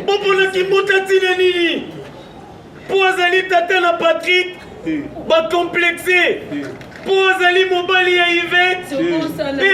Bopona Kimbuta tina nini? Poazali tata na Patrick ba complexé. Poazali mobali ya Yvette.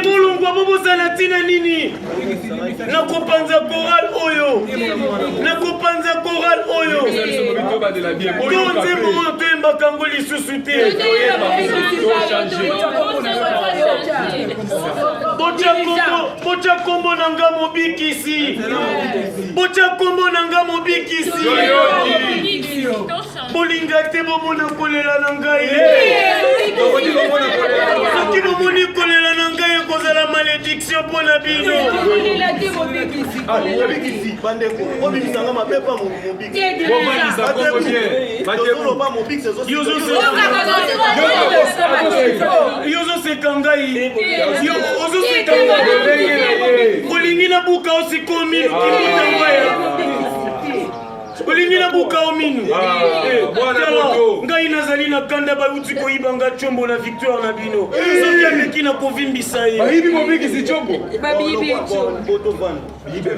Bolongwa bobosana tina nini? Nakopanza choral oyo. Nakopanza choral oyo. Tonze moment temba kango lisusu te. Bocha kombo nanga mobikisi. Bocha kombo nanga mobikisi. Bolinga te bomona kolela na ngai. Soki bomoni kolela na ngai ekozala malédiction mpona bino. Mobikisi bandeko obikisanga mabepa mobikisi. Yozoseka ngai. Yozoseka ngai. Olingi na buka osikomi Kimbuta mbaya. Olingi na buka ominu. Ngai nazali na kanda bauti koyiba nga chombo na victoire na bino. Soki ameki na kovimbisa ye. Bayibi mobikisi chombo. Babibi chombo.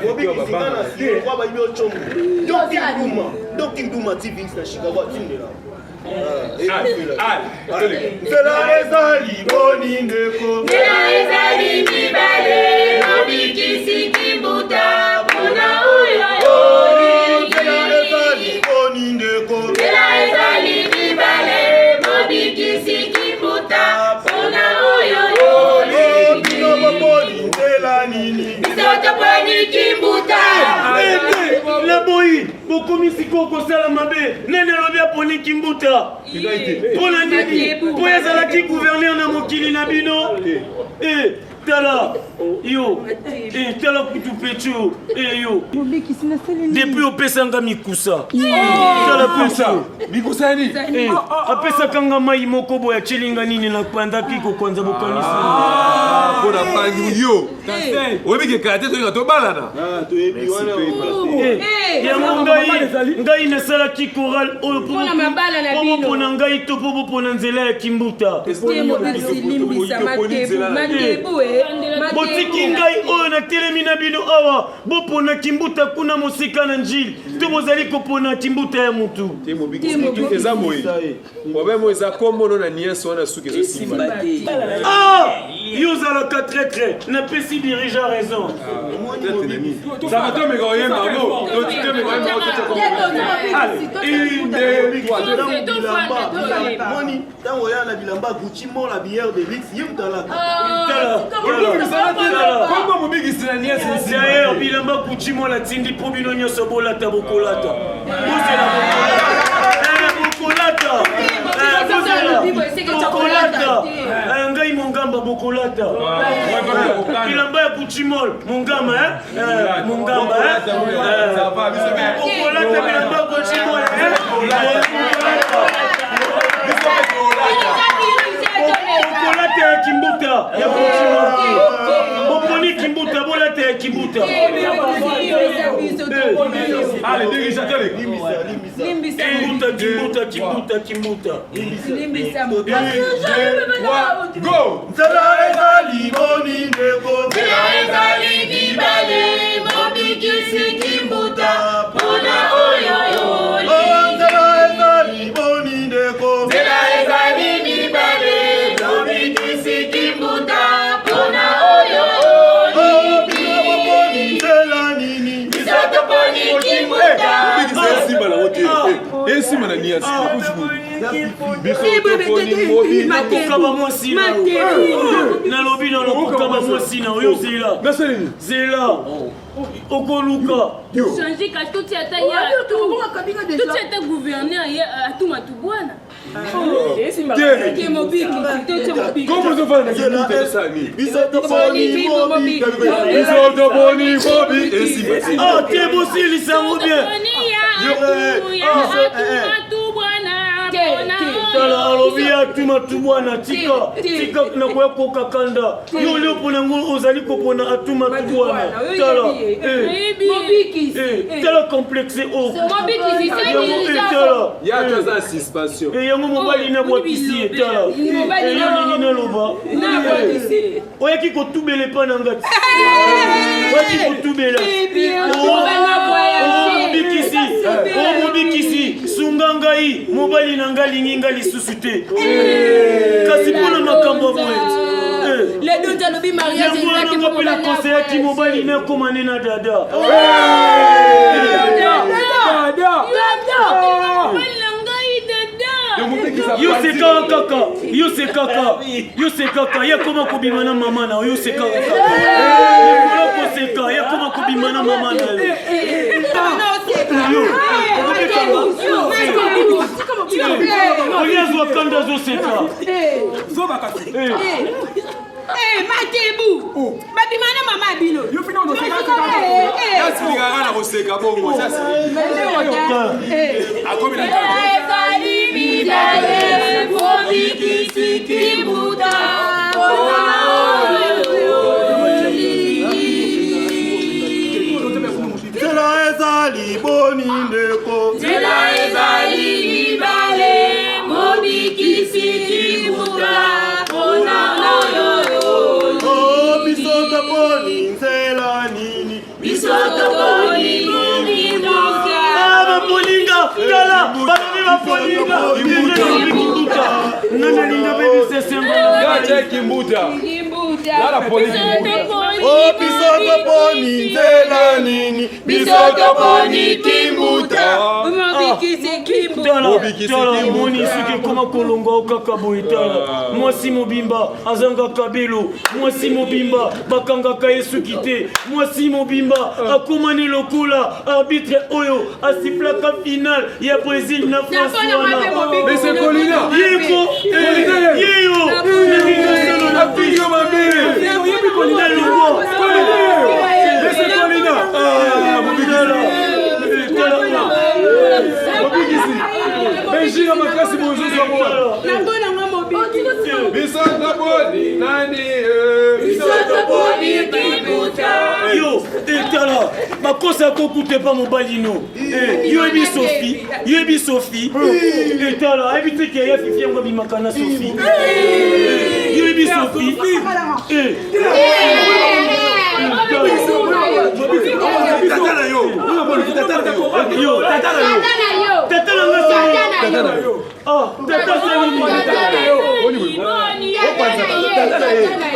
Mobikisi ngana siye kwa bayibi chombo. Doki Nduma TV na Chicago atindela. Nzela ezali boni ndeko. Nzela ezali mibale. Mobikisi Kimbuta mpona oyo. Laboyi, bokomi siko kosala mabe. Nene lobi aponi Kimbuta. Pona nini? Po ezalaki gouverneur na mokili na bino. Tala, yo, tala kutu pecho, yo. Depuis opesanga mikusa. Tala pesa. Mikusa ni? Apesa kanga mai moko boya chilinga nini na kwanda kiko kwanza bokanisa. Pona pangi yo. Webike kate to ngato balana. Toyebi wana. Ngai nasala ki choral oyo pona mabala na bino. Pona ngai to pona nzela ya Kimbuta. Botiki ngai oyo na telemi na bino awa bopona Kimbuta kuna mosika na njili to bozali kopona Kimbuta ya mutu eza moyi problème eza kombono na niaso wana suki ezo simba yo zalaka très na pesi dirigeant raison ça va tomber quand même bravo to tite me quand même moni tango ya na bilamba Gucci mo la bière de luxe yimtala Comment mobikisi na niaso d'ailleurs bilamba Gucci mo la tindi po bino nyoso bolata bokolata bokolata ngai mongamba bokolata bilamba ya Kuchimol mongamba mongamba bokolata bilamba Kuchimol bokolata ya Kimbuta ya Kuchimol boponi Kimbuta bolata ya Kimbuta. Allez, dirigeateur Kimbuta. Go! Nzela ezali boni ndeko. Nzela ezali mibale. Mobikisi Kimbuta mpona oyo. Nzela ezali boni ndeko. Nzela ezali mibale. Mobikisi Kimbuta mpona oyo. Nzela nini? Bisoto poni Kimbuta. Simba na wote. Simba na niaso. Nakokaba mwasi na nalobi na nakokaba mwasi na oyo zela zela okoluka changer ka tuti ata ya tuti ata gouverneur ya atuma tubwana Comment vous faites la sami? bisoto boni mobi et Simba. Ah t'es bossé lisango bien tala alobi atuma tubwana tika na koya koka kanda yo leo pona ngo ozali kopona atuma tubwana tala tala complexe tala ya toza suspension yango mobali na bwakisi tala yo nini naloba oyaki kotubele pa na ngati wati kutubela omobikisi sunga ngai mobali na ngai lingi ngai lisusu te kasi mpona makambo boye yango wana ngapela konseyaki mobali nakoma ne na dada yo se kaka ya koma kobima na mama na yo se kaka ya koma kobima na mama na oyazwa kanda zoseka Matebu babimana mama bino yo fina ndo seka yasilingana na koseka bongo sasa akomi na Tela ezali boni ndeko Tela ezali libale mobikisi kibuta ona oyo bisoto boni nzela nini bisoto boni kibuta bapolinga kala babi bapolinga kibuta nana linga baby sesemba gaje kimbuta la police bisoto boni nzela nini bisoto boni kibuta tala moni suki koma kolonga kaka boye tala mwasi mobimba azanga kabelo mwasi mobimba bakangaka ye suki te mwasi mobimba akomani lokola arbitre oyo asiflaka final ya Brésil na France wana mais c'est Colina yeko yeyo apiyo mabele Colina logo mais c'est Colina Benjira makasi bonjour moi. Bisoto boni nani bisoto boni kibuta yo etala bakosa kokute pa mobali no yo ebi Sophie etala ebite ke ya fifi yango bimaka na Sophie yo ebi Sophie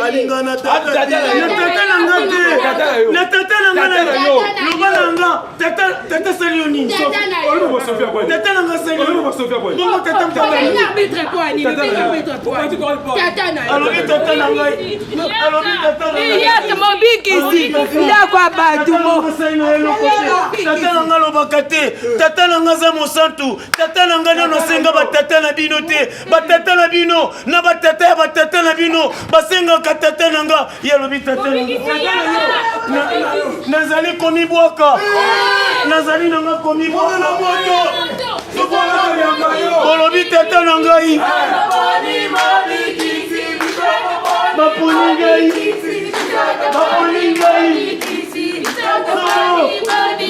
alingana tata tata sali nini tata nanga sali bongo tata alobi tata nanga mobikisi ndako abatumo tata nanga lobaka te tata nanga za mosantu tata nanga nano senga batata na bino te batata na bino na batata ya batata na bino basengaka tata nanga ya lobi tata nazali komibwaka nazali nanga komibwaka na moto olobi tata na ngai baponi ngai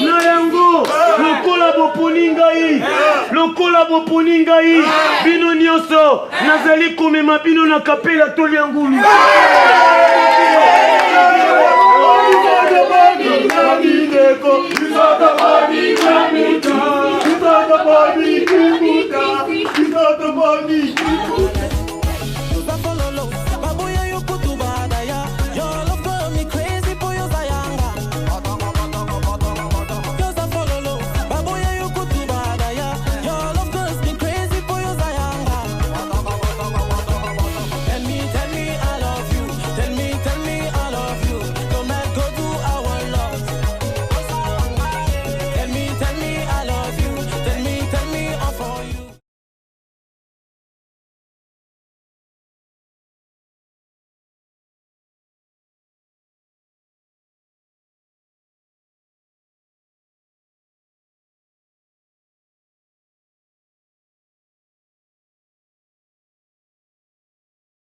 na yango lokola boponi ngai bino nyonso nazali komema bino na kapela toli ya ngulu bisoto boni